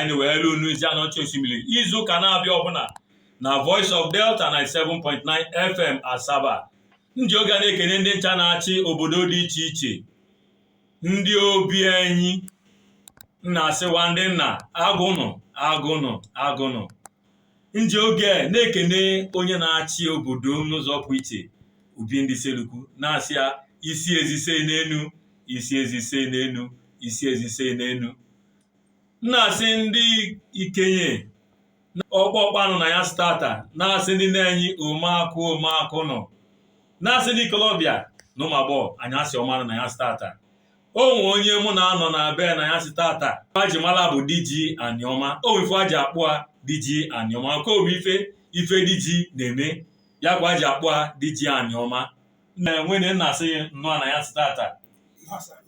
anyị wee elu n'isi anọchi osimiri izu ụka na-abịa ọbụla na Voice of Delta 97.9 FM Asaba. Ndị oge na-ekene ndị ncha na-achị obodo dị iche iche, ndị obi enyi na-asịwa ndị nna agụnụ. Ndị oge na-ekene onye na-achị obodo n'ụzọ pụ iche, Obi ndị Selukwu, na-asị ya isi ezise n'enu, isi ezise n'enu, isi ezise n'enu. Na-asị ndị ikenye ọkpọkpanụ na ya stata, na-asị ndị na-enyi omeakụ nọ, na-asị ndị ikolobịa na ụmụ agbọghọ anyị asị ọmanụ na ya stata. Onwe onye mụ na-anọ na be na ya si tata aji mara bụ DJ Anioma. Onwe aji akpụ a DJ Anioma nke obi ife DJ na-eme ya kwa aji akpụ a DJ Anioma. Nwunye nna asị nnọọ na ya si tata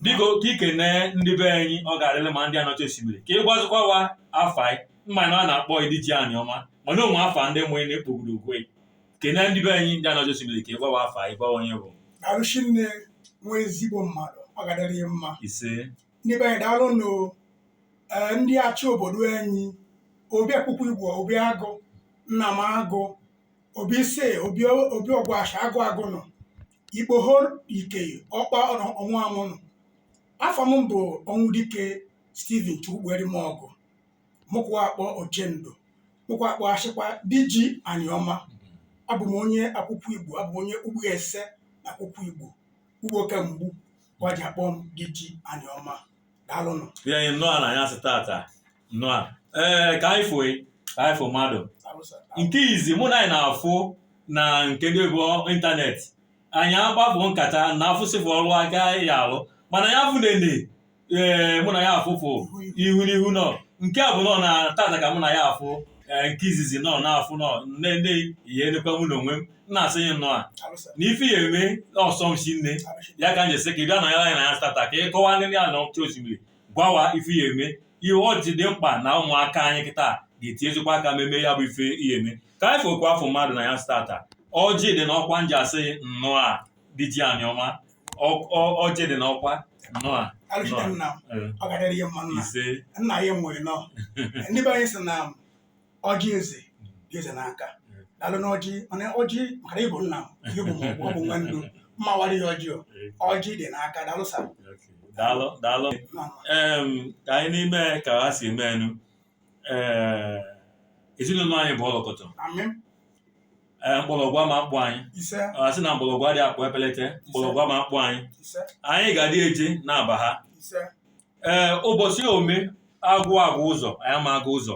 biko ka ikene ndị be anyị ọ ga-adịrị ma ndị anọchi osimiri ka ị gwazikwa wa afa mma na a na-akpọ DJ Anioma mana onwe afa ndị nwere na-ekpogoro okwe kene ndị be anyị ndị anọchi osimiri ka ị gwawa afa ịgwa onye bụ Arụshinne nwe ezigbo mmadụ ọ ga-adịrị ya mma. Ise ndị be anyị daalụ nụ ndị achị obodo anyị Obi Akwụkwọ Igbo, Obi Agụ, Nnamagụ, Obi Ise, Obi Ọgwasha agụ nọ Igbo ho ike ọkpa ọnwụ amụnụ. Afọ m bụ Ọnwụdike Stephen Chukwuerimọgụ, mụkwa akpọ Ochendo, mụkwa akpọ Ashịkwa DJ Anioma. Abụ m onye akwụkwọ Igbo, abụ m onye ugbo ese na akwụkwọ Igbo, ugbo kemgbu waji akpọ m DJ Anioma. Daalụnụ. Ya anyị nnọọ na ya sị tata nnọọ ka anyị fụ mmadụ nke izi mụ na anyị na-afụ na nke dị bụ ịntanetị anyị agbafụ nkata na afụsịfụ ọrụ aka ya alụ mana ya afụ nene mụ na ya afụfụ ihu n'ihu nọ nke a bụ nọ na tata ka mụ na ya afụ nke izizi nọ na-afụ nọ ndị ihe elekwa mụ na onwe m na-asị ya nnọọ na ife ya eme ọsọmsi nne ya ka m jesi ka ị bịa na ya na ya stata ka ị kọwa ndị a nọchi osimiri gwawa ife ya eme ihe ọjị dị mkpa na ụmụaka anyị kịta ga-eti ezigbo aka meme ya bụ ife ihe eme ka anyị fokwa afọ mmadụ na ya stata. Ọjị dị n'ọkwa nji asị nnọọ a DJ Anioma, ọjị dị n'ọkwa nnọọ ise nna ya nwere nọ ndị be anyị sị na ọjị eze dị eze n'aka. Daalụ n'ọjị mana ọjị maka ịbụ nna m ịbụ m ọ bụ nwa ndụ mma wara ya ọjị dị n'aka. Daalụ sa daalụ ka anyị n'ime ka ha si emenu ezinụlọ anyị bụ ọlọkọtọ mgbọrọgwụ ama akpụ anyị asị na mgbọrọgwụ adịghị akpụ epelete mgbọrọgwụ ama akpụ anyị ga-adị eje na-aba ha ụbọchị ome agụ ụzọ anyị ama agụ ụzọ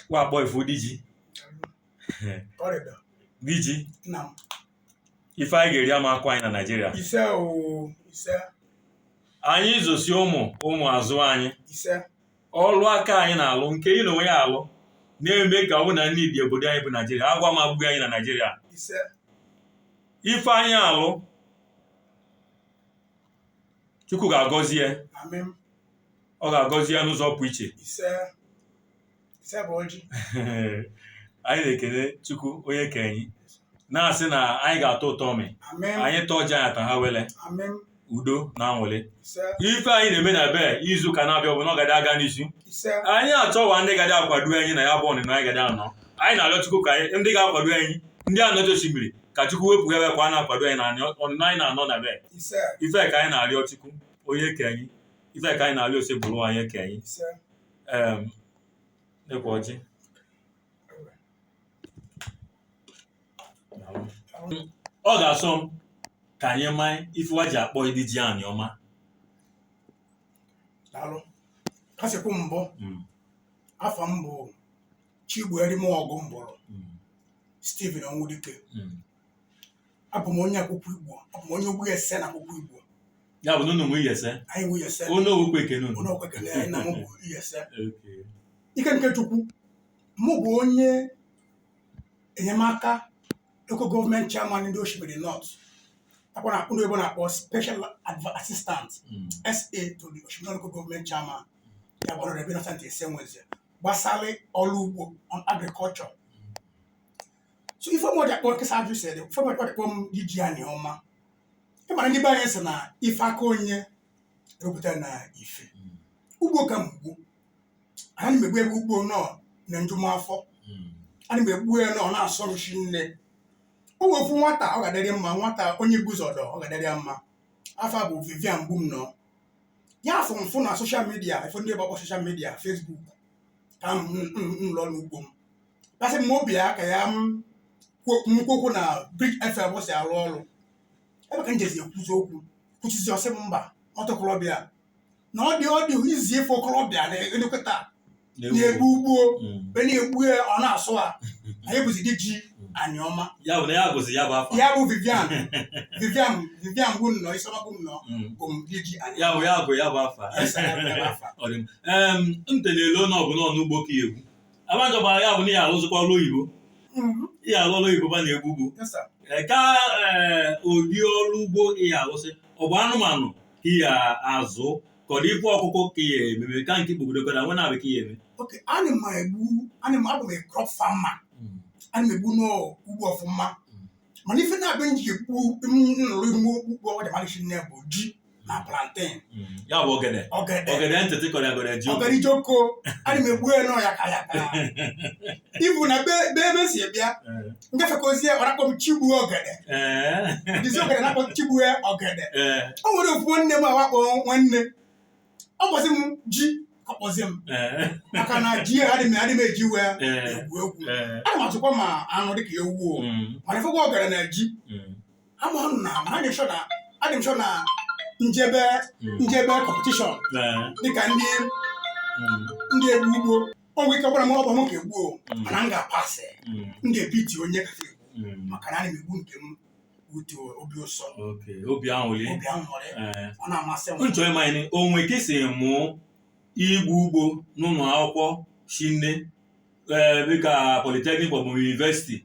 wakpọ ifu diji ife anyị ga-eri ama akụ anyị na Naịjirịa anyị zosi ụmụ azụ anyị ọrụ aka anyị na-alụ nke ị na onwe ya alụ na-eme ka ọ bụ na ndị idi obodo anyị bụ Naịjirịa agwa m agbụghị anyị na Naịjirịa ife anyị alụ Chukwu ga-agọzi ya ọ ga-agọzi ya n'ụzọ pụ iche. Anyị na-ekele Chukwu onye ke anyị na-asị na anyị ga-atọ ụtọ ọmị anyị tọọ ji anyị ata ha wele udo na nwere ife anyị na-eme na be izu ụka na-abịa bụ na ọ gada aga n'isi anyị achọwa ndị gada akwado anyị na ya bụ ọnịna anyị gada anọ anyị na-arịọ Chukwu ka ndị ga-akwado anyị ndị anọchi osimiri ka Chukwu wepụ ebe kwa na-akwado anyị na ọnịna anyị na-anọ na be ife ka anyị na-arịọ Chukwu onye ke anyị ife ka anyị na-arịọ ose bụrụ anyị ke anyị nekwa ọjị ọ ga-asọ m ka anyị maa ife wa ji akpọ DJ Anioma. Daalụ. Kasịkwu mbụ afọ m bụ Chukwuerimọgụ Mbọrọ Stephen Ọnwụdike. Abụ m onye akwụkwọ Igbo, abụ m onye ugbo ese na akwụkwọ Igbo. Ya bụ n'ụnụ nwe iyese? Anyị nwe iyese. Ụnụ okwu ekene ụnụ? Ụnụ okwu ekene anyị na mụ bụ iyese. Ike nke Chukwu, mụ bụ onye enyemaka local government chairman ndị Oshimiri North. Akwa na ụlọ ebe na-akpọ special assistant SA to the Oshimiri local government chairman. Ya bụ ọrụ ebe na Santa Esenweze gbasara ọrụ ugbo on agriculture. So ife mo jakpọ kesa ajụ sị dị ife mo jakpọ m DJ Anioma. Ịmara ndị be anyị sị na ife aka onye rụpụta na ife ugbo ka mgbu ana m egbu egbu ugbo nọ na njumafọ ana m egbu ya nọ na-asọ m shi nne o wefu nwata ọ ga-adịrị mma nwata onye guzọdọ ọ ga-adịrị ya mma afa bụ Vivian Mbum nọ ya afọ mfụ na soshal midia ife ndị gbakpọ soshal midia Facebook ka m lọ n'ugbo m gasị m obi ya ka ya mkwokwu na Bridge FM si arụ ọrụ ebe ka m jezi ekwuzi okwu kwuchizi ọsị m mba ọtọkọlọbịa na ọ dị izi efe okolobịa na-elekọta na-egbu ugbo na-egbu ọ na-asụ a anyị bụzi dị ji anyị ọma ya bụ Vivian Mbum nọ Isioma Mbum nọ bụ dị ji anyị ya bụ afa ntelele onye ọbụla ọnụugbo ka egwu abanjọbara ya bụ na ya alụzikwa ọrụ oyibo ihe alụ ọrụ oyibo ba na-egbugbu ka ụdị ọrụ ugbo ihe alụsị ọ bụ anụmanụ ka ihe azụ ka ọ dị ikwu ọkụkọ ka ihe ememe ka nke igbogodo nwe na-abụ ka ihe eme abụ m crop farmer ana m egbu n'ugbo ọfụma mana ife na-abịa nji ekwu nlụrụ ugbo ọdịmalịchi nne bụ ji na plantain ya bụ ogede ntịtị ọgara ijoko ana m egbu ya nọ ya ka ibu na be ebe si bịa ngafekozie ọrakpọ m chigbuo ogede dizi ogede na-akpọ chigbue ogede o nwere ofu nwanne m awakpọ nwanne ọ kpọzi m ji akpọzi m maka na ji adị m eji wee egwu egwu ana m atụkwa ma anụ dịka ewu mana ifekwa ogede na ji ama na adị m sọ na njebe competition dịka ndị egbu ugbo ọnwụ ike ọbụla m ọkpọ m ka egbuo mana m ga-apasị m ga-ebiti onye kafe egbu maka na ana m egbu nke m ute obi ụsọ obi aṅụrị ọ na-amasị m nchọ ịmanye onwe ka esi mụọ igbu ugbo n'ụlọ akwụkwọ shinne dịka Polytechnic maọbụ University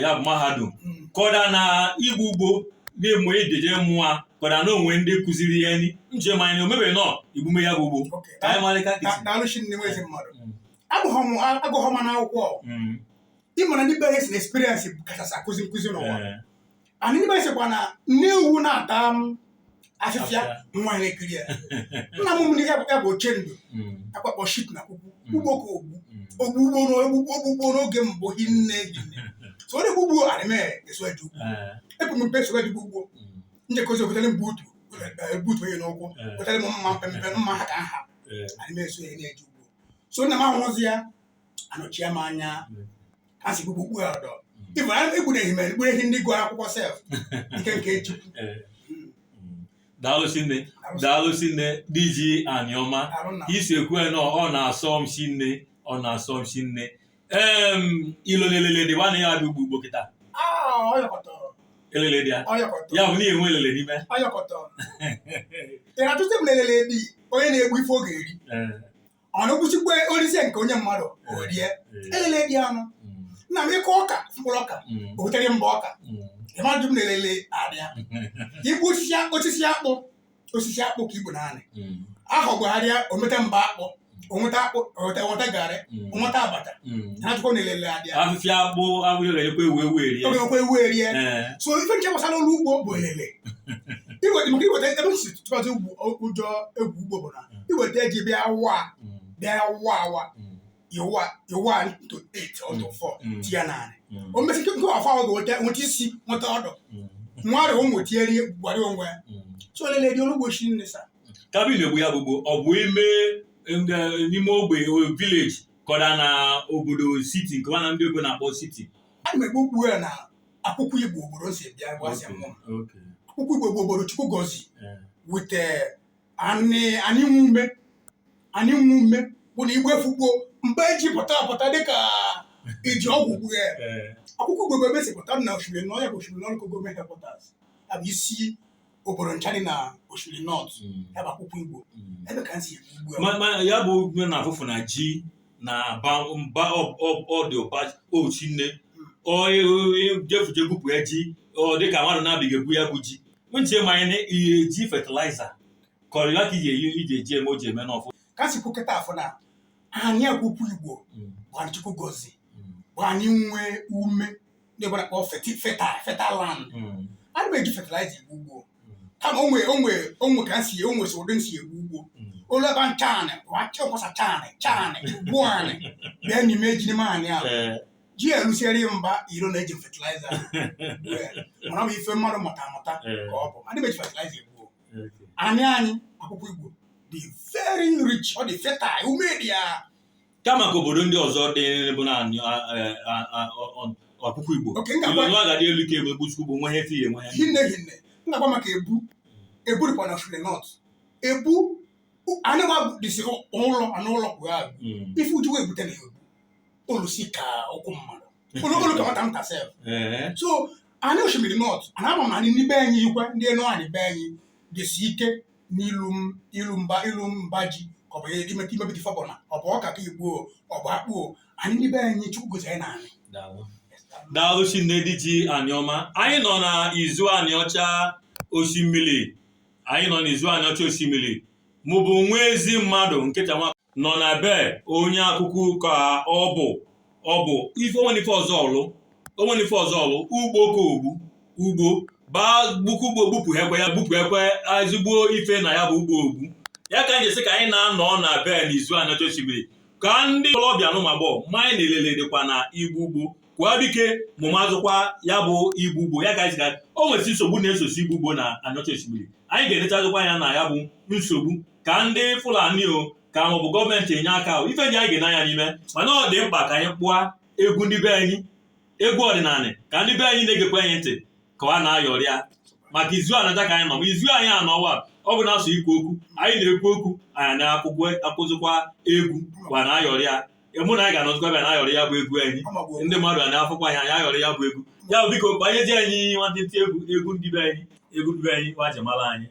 ya bụ mahadum kọda na igbu ugbo na-emu ejeje mmụọ kọda na onwe ndị kụziri ihe ni nche manya na omebe nọ igbume ya bụ ugbo ka anyị marịka daalụchi nne nwezi mmadụ agụghọ m n'akwụkwọ ịmana ndị bere si na experience kachasị akụzi nkụzi n'ụwa ana ndị bere sikwa na nne ewu na-ata afịfịa nwa na-ekiri ya nna m ndị ya bụ oche ndụ akpakpọ shit na ugbo ka ogbugbo n'oge mbụ hinne so onye gbugbo anime eso eju ebu m mpe so eju gbugbo njekozi obotere m buutu onye n'ụkwụ wetere m mma mpempe mma ha ka nha anime eso ya na-eju ugbo so nna m ahụzi ya anọchie m anya ha si gbugbo ya ọdọ egbureghị ndị gụọ akwụkwọ sef nke ejikwu daalụ sinne diji anyọma isi ekwu na ọ na-asọ m shinne ilolelele dị nwanne ya bụ ugbo kịta elele dị ya bụ na enwe elele n'ime atụtụ m lelele dị onye na-egbu ife oge eri ọ na-egbuchikwe orizie nke onye mmadụ orie elele dị anụ nna m ịkọ ọka mkpụrụ ọka o butere mba ọka ịmadụ m na-elele adịa igbu osisi akpụ ka igbo naanị ahọgharịa ometa mba akpụ onweta garị onweta abata na-atụkọ na-elele adịa afịfịa akpụ ogekwe ewu erie so ife nche gbasara ụlọ ugbo bụ elele maka iweta ebe m si tụpazị ụjọ egwu ugbo bụ na iweta eji bịa awa ịwa to 8 or to 4 tia naanị o mesi nke afọ ahụ ga-nweta isi nweta ọdụ nwarị ụmụ tieri gwara onwe ya so lele dị olugbo shi nne sa kabi na-egbu ya gbugbo ọ bụ n'ime ogbe village kọda na obodo city nke nwana ndị obodo na-akpọ city a na-egbu ugbu ya na akwụkwọ igbo obodo si bịa bụ asị mmụọ akwụkwọ igbo bụ obodo chukwu gozi wete anyị nwe ume bụ na igbo efugbo mgbe eji pụta dịka iji ọgwụ gbu ya akwụkwọ igbo ebe si pụta na osimiri nọ ya bụ osimiri nọ kogo mee headquarters ya bụ isi obodo ncha dị na osimiri north ya bụ akwụkwọ igbo ebe ka nsi egbu ya bụ na afụfụ na ji na mba ọdị ụba ochinne jefuje gwupụ ya ji ọ dịka mmadụ na-abịghị egbu ya bụ ji nche manya na ihe ji fertilizer kọrọ ya ka iji eji eme o ji eme n'ọfụ ka si kwuketa afọ na anyị akwụkwọ igbo bụ anyị chukwu gozi bụ anyị nwee ume ndị gbara kpọ fertile land ana m eji fertilizer egbu ugbo kama onwe ka onwe si ụdị nsi egbu ugbo Oloban chane, wacho kosa chane, buane. Then you make him man ya. Gia Luciari mba, you don't need fertilizer. One of you female mata, and the fertilizer. Anyani, the very rich or the fertile who made ya. Kama ka obodo ndị ọzọ dị bụ na ọkụkụ Igbo ịlụ agadi elu ka ebe Chukwu nwe ihe tiye nwe hinne ngakwa maka ebu dịkwa na the north ebu anịwa dịsị ụlọ bụ ya ife uju ebute na ebu olusi ka ọkụ mmadụ olu ka nwata nta sef so anyị osimiri north ana ama na anyị ndị be anyị ikwe ndị enu anyị be anyị dịsị ike n'ilu mba ji ọ bụ imebiti fọbọna ọ bụ ọka ka Igbo ọ bụ akpụ anyị ndị be anyị Chukwu gozie na anyị daalụ Chinedi ji Anioma anyị nọ na izu Anịọcha Osimiri mụ bụ nwa ezi mmadụ nkịta nwa nọ na be onye akụkụ ka ọ bụ ife onwenife ọzọ ọlụ ugbo ka ugbo baa gbukwu ugbo gbupụ ekwe ezigbo ife na ya bụ ugbo ogbu ya ka anyị esi ka anyị na-anọ na be n'izu Anịọcha Osimiri ka ndị ọlọbịa n'ụmụagbọghọ mmanya na-elele dịkwa na igbu ugbo kwa dike mụmazụkwa ya bụ igbu ugbo ya ka anyị ga o nwesị nsogbu na-esosi igbu ugbo na Anịọcha Osimiri anyị ga-elechazụkwa anya na ya bụ nsogbu ka ndị Fulani ka maọbụ gọọmenti enye aka ife ndị anyị ga-enanya n'ime mana ọ dị mkpa ka anyị kpụọ egwu ndị be anyị egwu ọdịnala ka ndị be anyị na-egekwa anyị ntị ka ọ na-ayọrịa maka izu Anịọcha ka anyị nọ ma izu anyị anọwa ọ bụ na-asụ ikwu okwu anyị na-ekwu okwu anyị na-akụzikwa egwu kwa na-ayọrịa mụ na anyị ga-anọzikwa bịa na-ayọrị ya bụ egwu anyị ndị mmadụ a na-afụkwa anyị ayọrị ya bụ egwu ya bụ biko kwanyeji anyị nwantịntị egwu ndị be anyị wajimala anyị